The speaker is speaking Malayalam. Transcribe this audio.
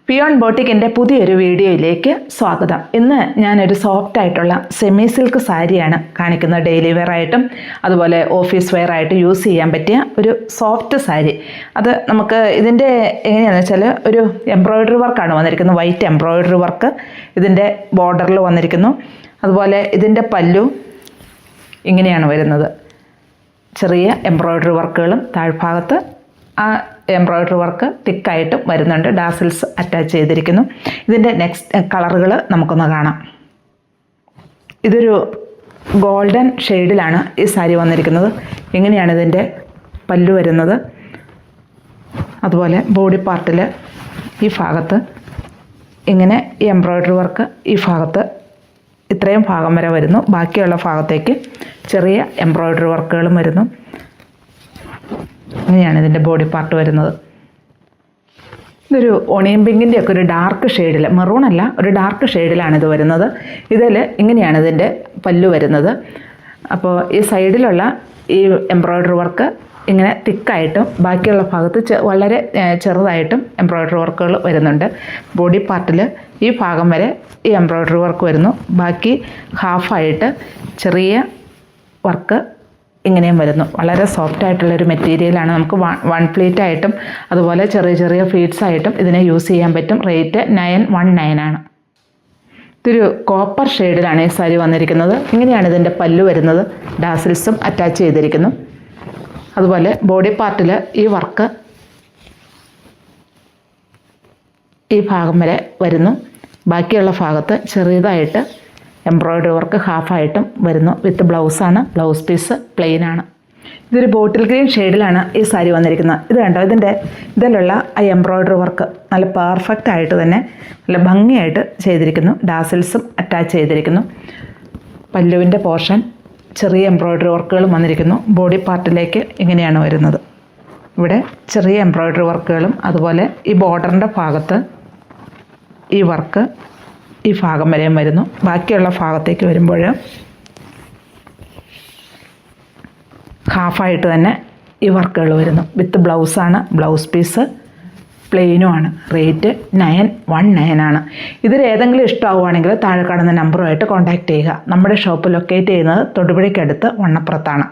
പിയോൺ ബോട്ടിക്കിൻ്റെ പുതിയൊരു വീഡിയോയിലേക്ക് സ്വാഗതം. ഇന്ന് ഞാനൊരു സോഫ്റ്റ് ആയിട്ടുള്ള സെമി സിൽക്ക് സാരിയാണ് കാണിക്കുന്നത്. ഡെയിലി വെയർ ആയിട്ടും അതുപോലെ ഓഫീസ് വെയർ ആയിട്ട് യൂസ് ചെയ്യാൻ പറ്റിയ ഒരു സോഫ്റ്റ് സാരി. അത് നമുക്ക് ഇതിൻ്റെ എങ്ങനെയാണെന്ന് വെച്ചാൽ ഒരു എംബ്രോയ്ഡറി വർക്കാണ് വന്നിരിക്കുന്നത്. വൈറ്റ് എംബ്രോയ്ഡറി വർക്ക് ഇതിൻ്റെ ബോർഡറിൽ വന്നിരിക്കുന്നു. അതുപോലെ ഇതിൻ്റെ പല്ലു ഇങ്ങനെയാണ് വരുന്നത്. ചെറിയ എംബ്രോയ്ഡറി വർക്കുകളും താഴ്ഭാഗത്ത് ആ എംബ്രോയ്ഡറി വർക്ക് തിക്കായിട്ടും വരുന്നുണ്ട്. ഡാസിൽസ് അറ്റാച്ച് ചെയ്തിരിക്കുന്നു. ഇതിൻ്റെ നെക്സ്റ്റ് കളറുകൾ നമുക്കൊന്ന് കാണാം. ഇതൊരു ഗോൾഡൻ ഷെയ്ഡിലാണ് ഈ സാരി വന്നിരിക്കുന്നത്. ഇങ്ങനെയാണ് ഇതിൻ്റെ പല്ലു വരുന്നത്. അതുപോലെ ബോഡി പാർട്ടിൽ ഈ ഭാഗത്ത് ഇങ്ങനെ ഈ എംബ്രോയ്ഡറി വർക്ക് ഈ ഭാഗത്ത് ഇത്രയും ഭാഗം വരെ വരുന്നു. ബാക്കിയുള്ള ഭാഗത്തേക്ക് ചെറിയ എംബ്രോയ്ഡറി വർക്കുകളും വരുന്നു. ഇങ്ങനെയാണ് ഇതിൻ്റെ ബോഡി പാർട്ട് വരുന്നത്. ഇതൊരു ഓണിയൻ പിങ്കിൻ്റെ ഒക്കെ ഒരു ഡാർക്ക് ഷെയ്ഡിൽ, മെറൂണല്ല, ഒരു ഡാർക്ക് ഷെയ്ഡിലാണ് ഇത് വരുന്നത്. ഇതിൽ ഇങ്ങനെയാണ് ഇതിൻ്റെ പല്ലു വരുന്നത്. അപ്പോൾ ഈ സൈഡിലുള്ള ഈ എംബ്രോയ്ഡറി വർക്ക് ഇങ്ങനെ തിക്കായിട്ടും ബാക്കിയുള്ള ഭാഗത്ത് വളരെ ചെറുതായിട്ടും എംബ്രോയ്ഡറി വർക്കുകൾ വരുന്നുണ്ട്. ബോഡി പാർട്ടിൽ ഈ ഭാഗം വരെ ഈ എംബ്രോയ്ഡറി വർക്ക് വരുന്നു. ബാക്കി ഹാഫായിട്ട് ചെറിയ വർക്ക് ഇങ്ങനെയും വരുന്നു. വളരെ സോഫ്റ്റ് ആയിട്ടുള്ളൊരു മെറ്റീരിയലാണ്. നമുക്ക് വൺ പ്ലീറ്റ് ആയിട്ടും അതുപോലെ ചെറിയ ചെറിയ ഫ്ലീറ്റ്സ് ആയിട്ടും ഇതിനെ യൂസ് ചെയ്യാൻ പറ്റും. റേറ്റ് 919 ആണ്. ഇതൊരു കോപ്പർ ഷെയ്ഡിലാണ് ഈ സാരി വന്നിരിക്കുന്നത്. ഇങ്ങനെയാണ് ഇതിൻ്റെ പല്ലു വരുന്നത്. ഡാസിൽസും അറ്റാച്ച് ചെയ്തിരിക്കുന്നു. അതുപോലെ ബോഡി പാർട്ടിൽ ഈ വർക്ക് ഈ ഭാഗം വരെ വരുന്നു. ബാക്കിയുള്ള ഭാഗത്ത് ചെറിയതായിട്ട് എംബ്രോയ്ഡറി വർക്ക് ഹാഫായിട്ടും വരുന്നു. വിത്ത് ബ്ലൗസാണ്. ബ്ലൗസ് പീസ് പ്ലെയിൻ ആണ്. ഇതൊരു ബോട്ടിൽ ഗ്രീൻ ഷെയ്ഡിലാണ് ഈ സാരി വന്നിരിക്കുന്നത്. ഇത് കണ്ടോ, ഇതിലുള്ള ആ എംബ്രോയ്ഡറി വർക്ക് നല്ല പെർഫെക്റ്റ് ആയിട്ട് തന്നെ നല്ല ഭംഗിയായിട്ട് ചെയ്തിരിക്കുന്നു. ഡാസിൽസും അറ്റാച്ച് ചെയ്തിരിക്കുന്നു. പല്ലുവിൻ്റെ പോർഷൻ ചെറിയ എംബ്രോയ്ഡറി വർക്കുകളും വന്നിരിക്കുന്നു. ബോഡി പാർട്ടിലേക്ക് ഇങ്ങനെയാണ് വരുന്നത്. ഇവിടെ ചെറിയ എംബ്രോയ്ഡറി വർക്കുകളും അതുപോലെ ഈ ബോർഡറിൻ്റെ ഭാഗത്ത് ഈ വർക്ക് ഈ ഭാഗം വരെയും വരുന്നു. ബാക്കിയുള്ള ഭാഗത്തേക്ക് വരുമ്പോൾ ഹാഫായിട്ട് തന്നെ ഈ വർക്കുകൾ വരുന്നു. വിത്ത് ബ്ലൗസാണ്. ബ്ലൗസ് പീസ് പ്ലെയിനുമാണ്. റേറ്റ് 919 ആണ്. ഇതിൽ ഏതെങ്കിലും ഇഷ്ടമാവുകയാണെങ്കിൽ താഴെ കാണുന്ന നമ്പറുമായിട്ട് കോൺടാക്റ്റ് ചെയ്യുക. നമ്മുടെ ഷോപ്പ് ലൊക്കേറ്റ് ചെയ്യുന്നത് തൊടുപുഴയ്ക്കടുത്ത് വണ്ണപ്പുറത്താണ്.